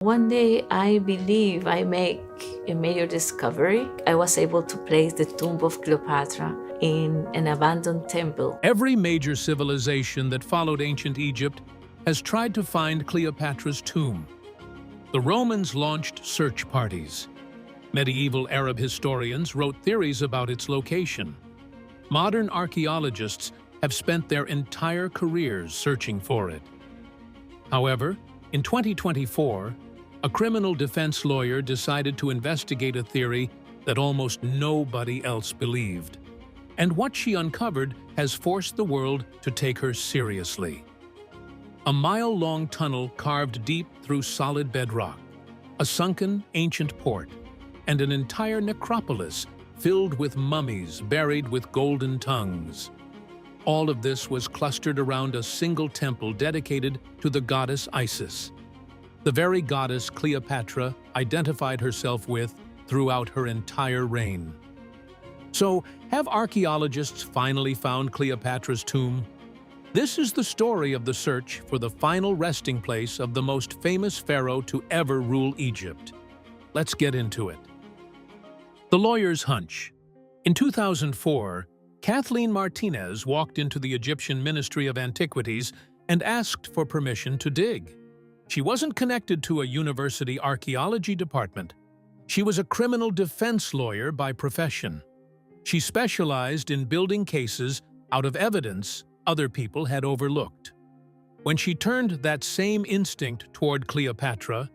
One day, I believe I make a major discovery. I was able to place the tomb of Cleopatra in an abandoned temple. Every major civilization that followed ancient Egypt has tried to find Cleopatra's tomb. The Romans launched search parties. Medieval Arab historians wrote theories about its location. Modern archaeologists have spent their entire careers searching for it. However, in 2024, a criminal defense lawyer decided to investigate a theory that almost nobody else believed. And what she uncovered has forced the world to take her seriously. A mile-long tunnel carved deep through solid bedrock, a sunken ancient port, and an entire necropolis filled with mummies buried with golden tongues. All of this was clustered around a single temple dedicated to the goddess Isis, the very goddess Cleopatra identified herself with throughout her entire reign. So, have archaeologists finally found Cleopatra's tomb? This is the story of the search for the final resting place of the most famous pharaoh to ever rule Egypt. Let's get into it. The lawyer's hunch. In 2004, Kathleen Martinez walked into the Egyptian Ministry of Antiquities and asked for permission to dig. She wasn't connected to a university archaeology department. She was a criminal defense lawyer by profession. She specialized in building cases out of evidence other people had overlooked. When she turned that same instinct toward Cleopatra,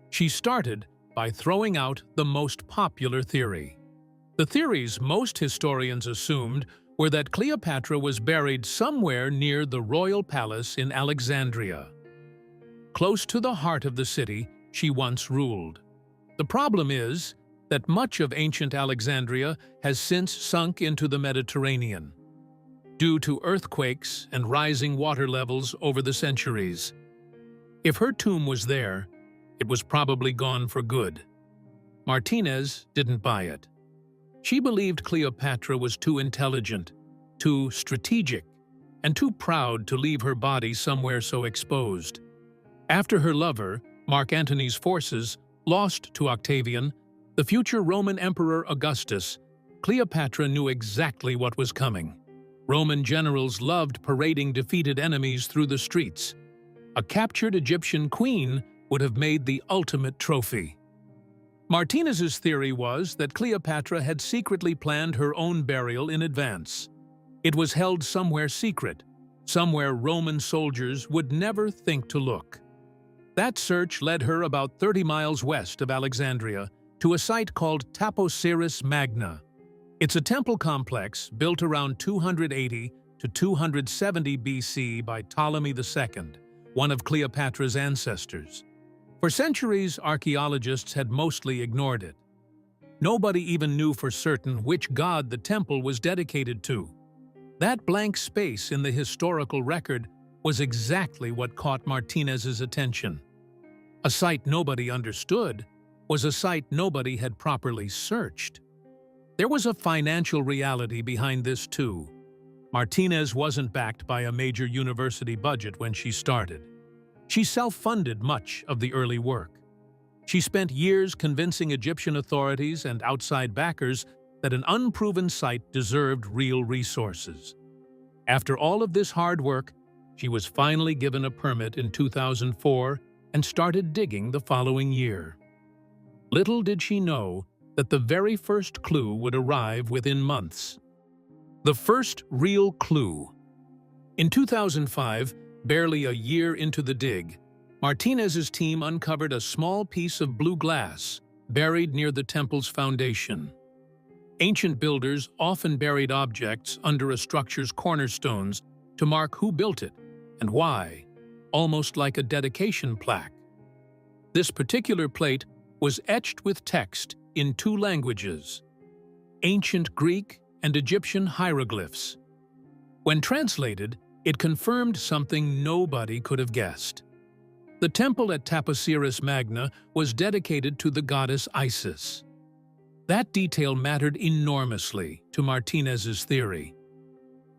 she started by throwing out the most popular theory. The theories most historians assumed were that Cleopatra was buried somewhere near the royal palace in Alexandria. Close to the heart of the city, she once ruled. The problem is that much of ancient Alexandria has since sunk into the Mediterranean, due to earthquakes and rising water levels over the centuries. If her tomb was there, it was probably gone for good. Martinez didn't buy it. She believed Cleopatra was too intelligent, too strategic, and too proud to leave her body somewhere so exposed. After her lover, Mark Antony's forces, lost to Octavian, the future Roman Emperor Augustus, Cleopatra knew exactly what was coming. Roman generals loved parading defeated enemies through the streets. A captured Egyptian queen would have made the ultimate trophy. Martinez's theory was that Cleopatra had secretly planned her own burial in advance. It was held somewhere secret, somewhere Roman soldiers would never think to look. That search led her about 30 miles west of Alexandria to a site called Taposiris Magna. It's a temple complex built around 280 to 270 BC by Ptolemy II, one of Cleopatra's ancestors. For centuries, archaeologists had mostly ignored it. Nobody even knew for certain which god the temple was dedicated to. That blank space in the historical record was exactly what caught Martinez's attention. A site nobody understood was a site nobody had properly searched. There was a financial reality behind this too. Martinez wasn't backed by a major university budget when she started. She self-funded much of the early work. She spent years convincing Egyptian authorities and outside backers that an unproven site deserved real resources. After all of this hard work, she was finally given a permit in 2004 and started digging the following year. Little did she know that the very first clue would arrive within months. The first real clue. In 2005, barely a year into the dig, Martinez's team uncovered a small piece of blue glass buried near the temple's foundation. Ancient builders often buried objects under a structure's cornerstones to mark who built it and why, almost like a dedication plaque. This particular plate was etched with text in two languages, ancient Greek and Egyptian hieroglyphs. When translated, it confirmed something nobody could have guessed. The temple at Taposiris Magna was dedicated to the goddess Isis. That detail mattered enormously to Martinez's theory.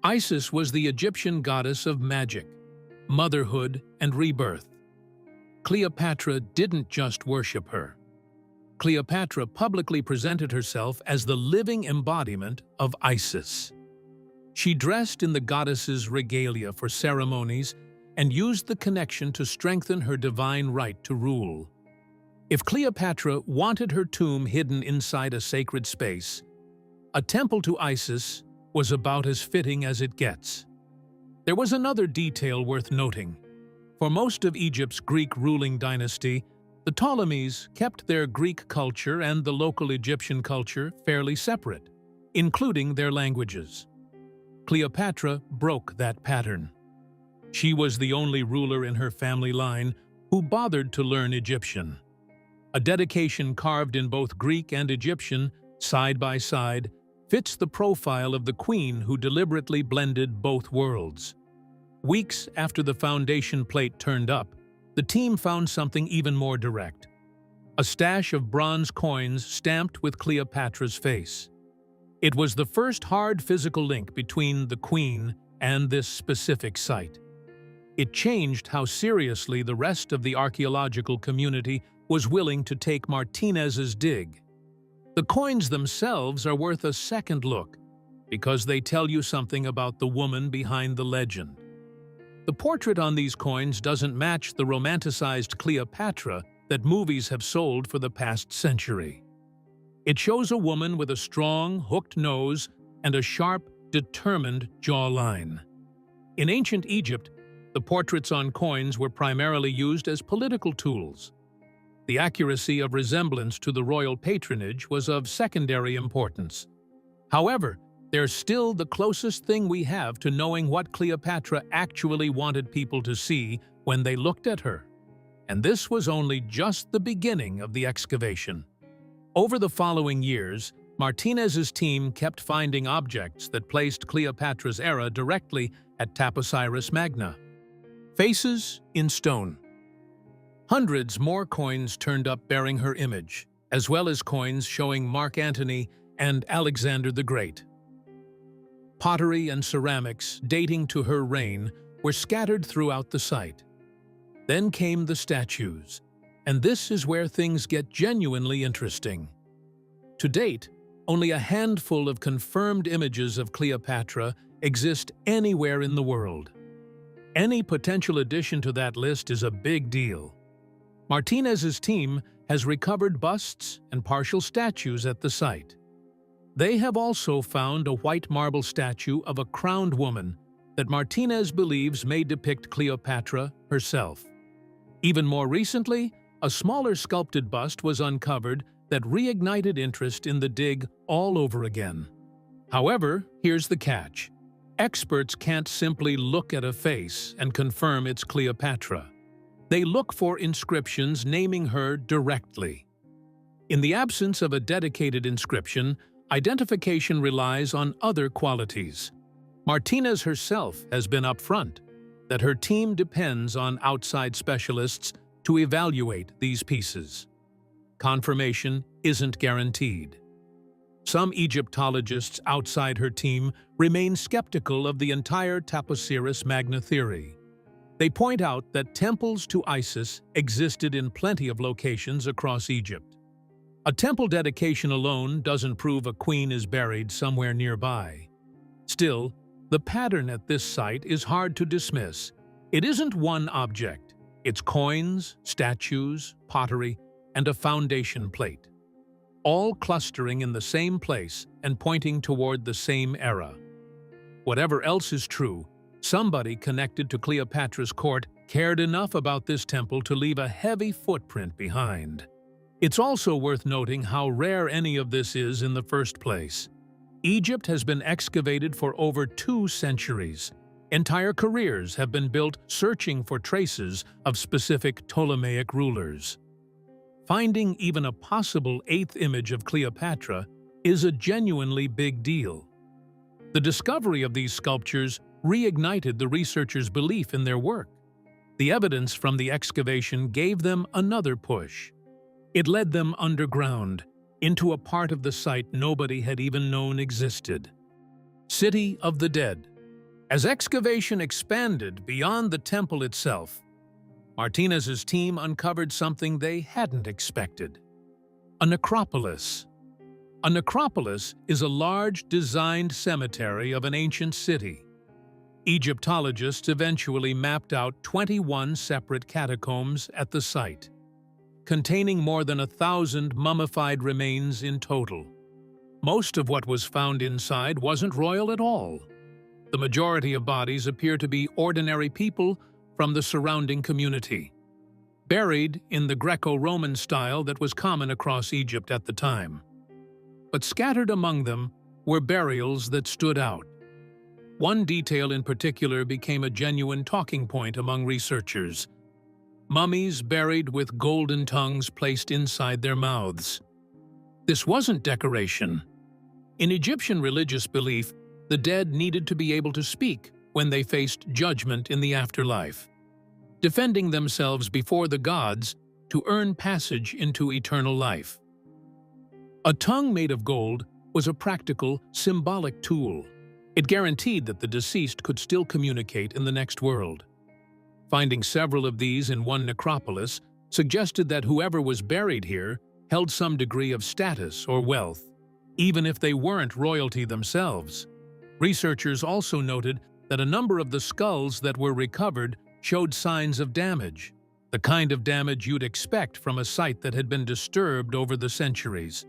Isis was the Egyptian goddess of magic, motherhood, and rebirth. Cleopatra didn't just worship her. Cleopatra publicly presented herself as the living embodiment of Isis. She dressed in the goddess's regalia for ceremonies and used the connection to strengthen her divine right to rule. If Cleopatra wanted her tomb hidden inside a sacred space, a temple to Isis was about as fitting as it gets. There was another detail worth noting. For most of Egypt's Greek ruling dynasty, the Ptolemies kept their Greek culture and the local Egyptian culture fairly separate, including their languages. Cleopatra broke that pattern. She was the only ruler in her family line who bothered to learn Egyptian. A dedication carved in both Greek and Egyptian, side by side, fits the profile of the queen who deliberately blended both worlds. Weeks after the foundation plate turned up, the team found something even more direct: a stash of bronze coins stamped with Cleopatra's face. It was the first hard physical link between the queen and this specific site. It changed how seriously the rest of the archaeological community was willing to take Martinez's dig. The coins themselves are worth a second look because they tell you something about the woman behind the legend. The portrait on these coins doesn't match the romanticized Cleopatra that movies have sold for the past century. It shows a woman with a strong, hooked nose and a sharp, determined jawline. In ancient Egypt, the portraits on coins were primarily used as political tools. The accuracy of resemblance to the royal patronage was of secondary importance. However, they're still the closest thing we have to knowing what Cleopatra actually wanted people to see when they looked at her. And this was only just the beginning of the excavation. Over the following years, Martinez's team kept finding objects that placed Cleopatra's era directly at Taposiris Magna. Faces in stone. Hundreds more coins turned up bearing her image, as well as coins showing Mark Antony and Alexander the Great. Pottery and ceramics dating to her reign were scattered throughout the site. Then came the statues, and this is where things get genuinely interesting. To date, only a handful of confirmed images of Cleopatra exist anywhere in the world. Any potential addition to that list is a big deal. Martinez's team has recovered busts and partial statues at the site. They have also found a white marble statue of a crowned woman that Martinez believes may depict Cleopatra herself. Even more recently, a smaller sculpted bust was uncovered that reignited interest in the dig all over again. However, here's the catch. Experts can't simply look at a face and confirm it's Cleopatra. They look for inscriptions naming her directly. In the absence of a dedicated inscription, identification relies on other qualities. Martinez herself has been upfront that her team depends on outside specialists to evaluate these pieces. Confirmation isn't guaranteed. Some Egyptologists outside her team remain skeptical of the entire Taposiris Magna theory. They point out that temples to Isis existed in plenty of locations across Egypt. A temple dedication alone doesn't prove a queen is buried somewhere nearby. Still, the pattern at this site is hard to dismiss. It isn't one object. It's coins, statues, pottery, and a foundation plate, all clustering in the same place and pointing toward the same era. Whatever else is true, somebody connected to Cleopatra's court cared enough about this temple to leave a heavy footprint behind. It's also worth noting how rare any of this is in the first place. Egypt has been excavated for over 2 centuries. Entire careers have been built searching for traces of specific Ptolemaic rulers. Finding even a possible 8th image of Cleopatra is a genuinely big deal. The discovery of these sculptures reignited the researchers' belief in their work. The evidence from the excavation gave them another push. It led them underground, into a part of the site nobody had even known existed. City of the Dead. As excavation expanded beyond the temple itself, Martinez's team uncovered something they hadn't expected: a necropolis. A necropolis is a large, designed cemetery of an ancient city. Egyptologists eventually mapped out 21 separate catacombs at the site, containing more than 1,000 mummified remains in total. Most of what was found inside wasn't royal at all. The majority of bodies appear to be ordinary people from the surrounding community, buried in the Greco-Roman style that was common across Egypt at the time. But scattered among them were burials that stood out. One detail in particular became a genuine talking point among researchers: mummies buried with golden tongues placed inside their mouths. This wasn't decoration. In Egyptian religious belief, the dead needed to be able to speak when they faced judgment in the afterlife, defending themselves before the gods to earn passage into eternal life. A tongue made of gold was a practical, symbolic tool. It guaranteed that the deceased could still communicate in the next world. Finding several of these in one necropolis suggested that whoever was buried here held some degree of status or wealth, even if they weren't royalty themselves. Researchers also noted that a number of the skulls that were recovered showed signs of damage, the kind of damage you'd expect from a site that had been disturbed over the centuries.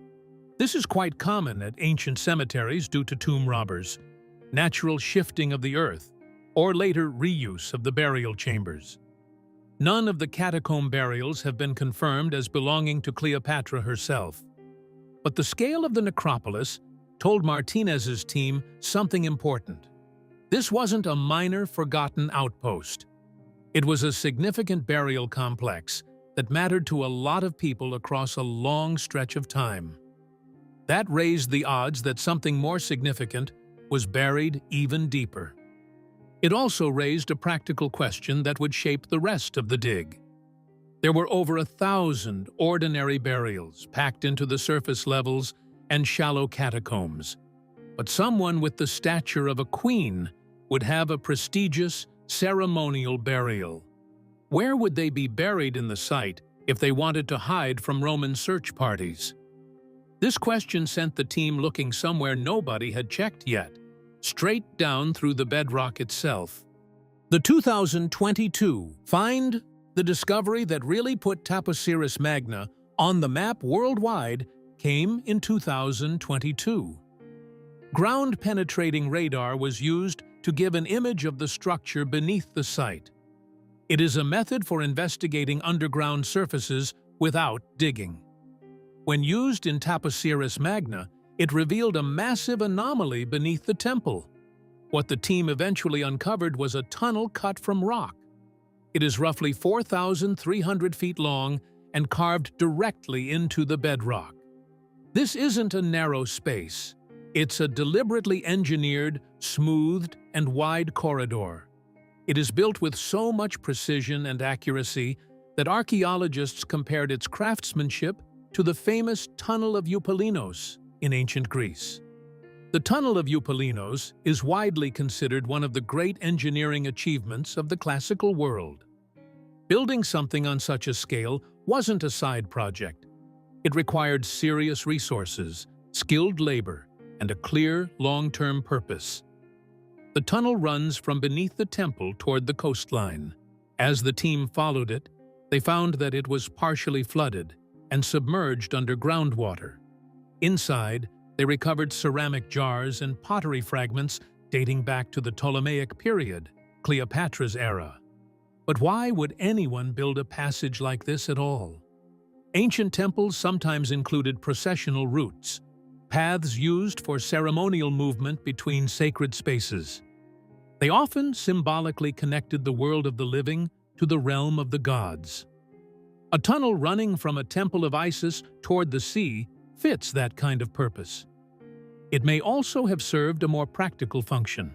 This is quite common at ancient cemeteries due to tomb robbers, natural shifting of the earth, or later reuse of the burial chambers. None of the catacomb burials have been confirmed as belonging to Cleopatra herself. But the scale of the necropolis told Martinez's team something important. This wasn't a minor, forgotten outpost. It was a significant burial complex that mattered to a lot of people across a long stretch of time. That raised the odds that something more significant was buried even deeper. It also raised a practical question that would shape the rest of the dig. There were over 1,000 ordinary burials packed into the surface levels and shallow catacombs, but someone with the stature of a queen would have a prestigious, ceremonial burial. Where would they be buried in the site if they wanted to hide from Roman search parties? This question sent the team looking somewhere nobody had checked yet, straight down through the bedrock itself. The 2022 find, the discovery that really put Taposiris Magna on the map worldwide, came in 2022. Ground-penetrating radar was used to give an image of the structure beneath the site. It is a method for investigating underground surfaces without digging. When used in Taposiris Magna, it revealed a massive anomaly beneath the temple. What the team eventually uncovered was a tunnel cut from rock. It is roughly 4,300 feet long and carved directly into the bedrock. This isn't a narrow space. It's a deliberately engineered, smoothed, and wide corridor. It is built with so much precision and accuracy that archaeologists compared its craftsmanship to the famous Tunnel of Eupalinos in ancient Greece. The Tunnel of Eupalinos is widely considered one of the great engineering achievements of the classical world. Building something on such a scale wasn't a side project. It required serious resources, skilled labor, and a clear, long-term purpose. The tunnel runs from beneath the temple toward the coastline. As the team followed it, they found that it was partially flooded and submerged under groundwater. Inside, they recovered ceramic jars and pottery fragments dating back to the Ptolemaic period, Cleopatra's era. But why would anyone build a passage like this at all? Ancient temples sometimes included processional routes, paths used for ceremonial movement between sacred spaces. They often symbolically connected the world of the living to the realm of the gods. A tunnel running from a temple of Isis toward the sea fits that kind of purpose. It may also have served a more practical function.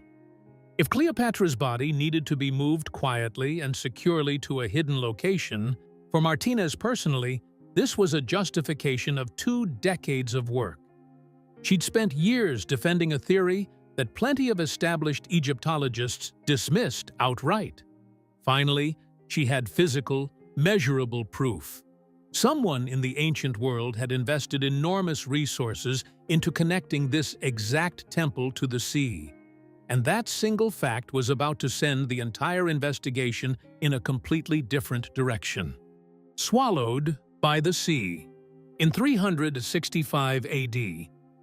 If Cleopatra's body needed to be moved quietly and securely to a hidden location, for Martinez personally, this was a justification of 2 decades of work. She'd spent years defending a theory that plenty of established Egyptologists dismissed outright. Finally, she had physical, measurable proof. Someone in the ancient world had invested enormous resources into connecting this exact temple to the sea, and that single fact was about to send the entire investigation in a completely different direction. Swallowed by the sea. In 365 AD,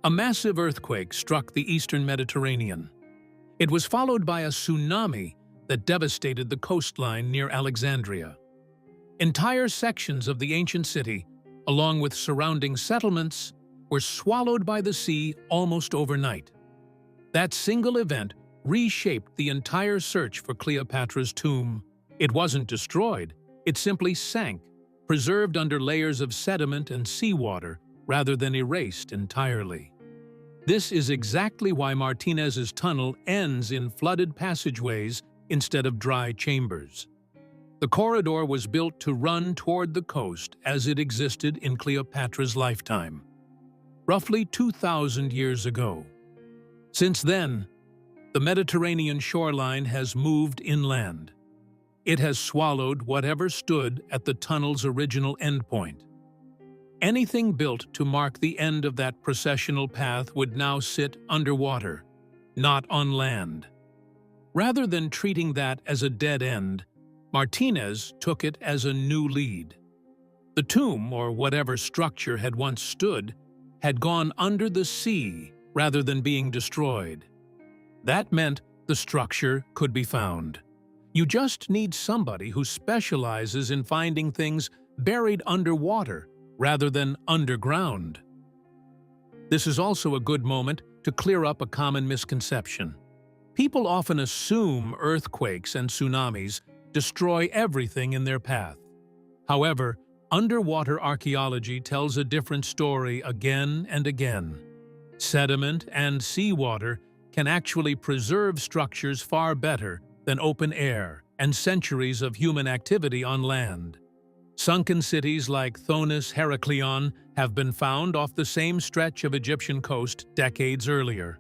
a massive earthquake struck the eastern Mediterranean. It was followed by a tsunami that devastated the coastline near Alexandria. Entire sections of the ancient city, along with surrounding settlements, were swallowed by the sea almost overnight. That single event reshaped the entire search for Cleopatra's tomb. It wasn't destroyed, it simply sank, preserved under layers of sediment and seawater rather than erased entirely. This is exactly why Martinez's tunnel ends in flooded passageways instead of dry chambers. The corridor was built to run toward the coast as it existed in Cleopatra's lifetime, roughly 2,000 years ago. Since then, the Mediterranean shoreline has moved inland. It has swallowed whatever stood at the tunnel's original endpoint. Anything built to mark the end of that processional path would now sit underwater, not on land. Rather than treating that as a dead end, Martinez took it as a new lead. The tomb, or whatever structure had once stood, had gone under the sea rather than being destroyed. That meant the structure could be found. You just need somebody who specializes in finding things buried underwater rather than underground. This is also a good moment to clear up a common misconception. People often assume earthquakes and tsunamis destroy everything in their path. However, underwater archaeology tells a different story again and again. Sediment and seawater can actually preserve structures far better than open air and centuries of human activity on land. Sunken cities like Thonis Heraklion have been found off the same stretch of Egyptian coast decades earlier.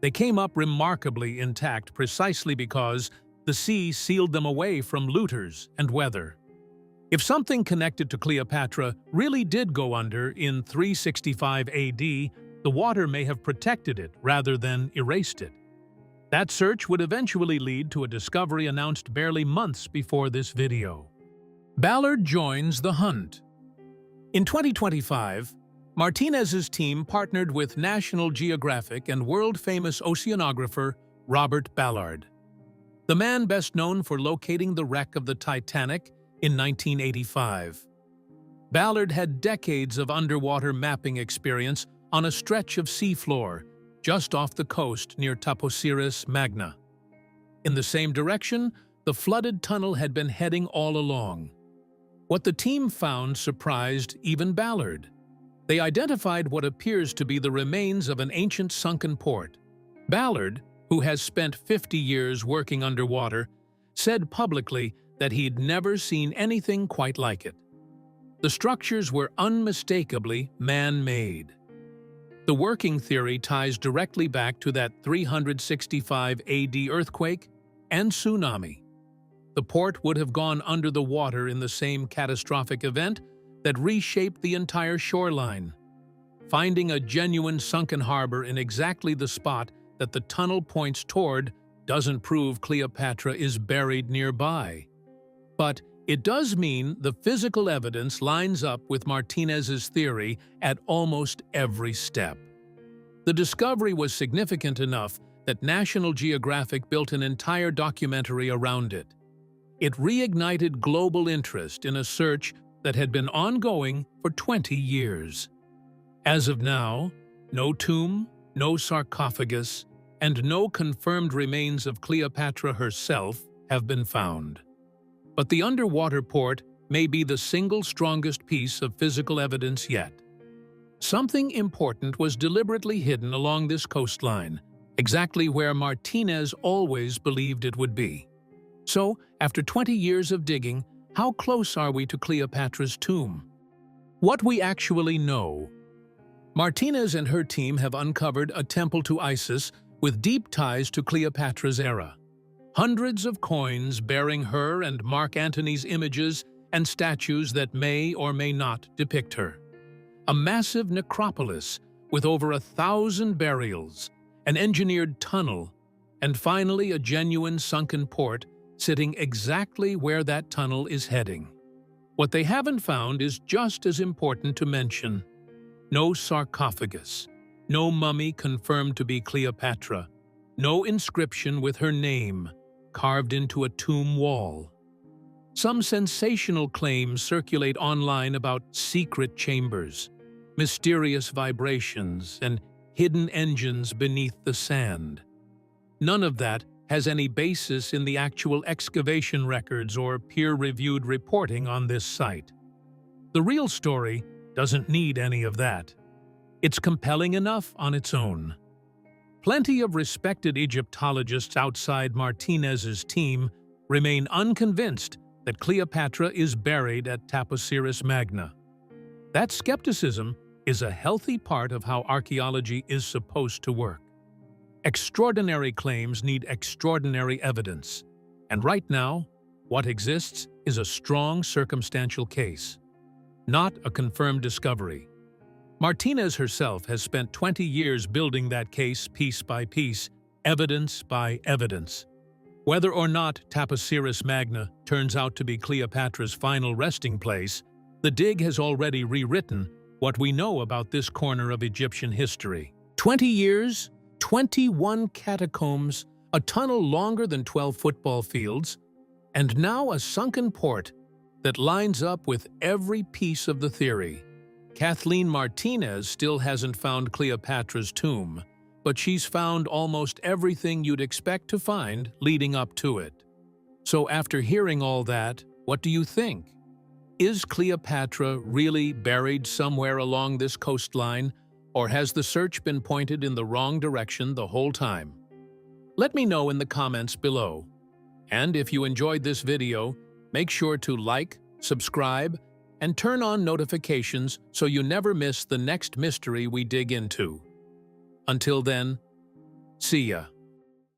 They came up remarkably intact precisely because the sea sealed them away from looters and weather. If something connected to Cleopatra really did go under in 365 AD, the water may have protected it rather than erased it. That search would eventually lead to a discovery announced barely months before this video. Ballard joins the hunt. In 2025, Martinez's team partnered with National Geographic and world-famous oceanographer Robert Ballard. The man best known for locating the wreck of the Titanic in 1985. Ballard had decades of underwater mapping experience on a stretch of seafloor just off the coast near Taposiris Magna. In the same direction, the flooded tunnel had been heading all along. What the team found surprised even Ballard. They identified what appears to be the remains of an ancient sunken port. Ballard, who has spent 50 years working underwater, said publicly that he'd never seen anything quite like it. The structures were unmistakably man-made. The working theory ties directly back to that 365 AD earthquake and tsunami. The port would have gone under the water in the same catastrophic event that reshaped the entire shoreline. Finding a genuine sunken harbor in exactly the spot that the tunnel points toward doesn't prove Cleopatra is buried nearby. But it does mean the physical evidence lines up with Martinez's theory at almost every step. The discovery was significant enough that National Geographic built an entire documentary around it. It reignited global interest in a search that had been ongoing for 20 years. As of now, no tomb, no sarcophagus, and no confirmed remains of Cleopatra herself have been found. But the underwater port may be the single strongest piece of physical evidence yet. Something important was deliberately hidden along this coastline, exactly where Martinez always believed it would be. So, after 20 years of digging, how close are we to Cleopatra's tomb? What we actually know. Martinez and her team have uncovered a temple to Isis with deep ties to Cleopatra's era. Hundreds of coins bearing her and Mark Antony's images and statues that may or may not depict her. A massive necropolis with over 1,000 burials, an engineered tunnel, and finally a genuine sunken port sitting exactly where that tunnel is heading. What they haven't found is just as important to mention. No sarcophagus, no mummy confirmed to be Cleopatra, no inscription with her name carved into a tomb wall. Some sensational claims circulate online about secret chambers, mysterious vibrations, and hidden engines beneath the sand. None of that has any basis in the actual excavation records or peer-reviewed reporting on this site. The real story doesn't need any of that. It's compelling enough on its own. Plenty of respected Egyptologists outside Martinez's team remain unconvinced that Cleopatra is buried at Taposiris Magna. That skepticism is a healthy part of how archaeology is supposed to work. Extraordinary claims need extraordinary evidence, and right now, what exists is a strong circumstantial case, not a confirmed discovery. Martinez herself has spent 20 years building that case piece by piece, evidence by evidence. Whether or not Taposiris Magna turns out to be Cleopatra's final resting place, the dig has already rewritten what we know about this corner of Egyptian history. 20 years, 21 catacombs, a tunnel longer than 12 football fields, and now a sunken port that lines up with every piece of the theory. Kathleen Martinez still hasn't found Cleopatra's tomb, but she's found almost everything you'd expect to find leading up to it. So after hearing all that, what do you think? Is Cleopatra really buried somewhere along this coastline, or has the search been pointed in the wrong direction the whole time? Let me know in the comments below. And if you enjoyed this video, make sure to like, subscribe, and turn on notifications so you never miss the next mystery we dig into. Until then, see ya.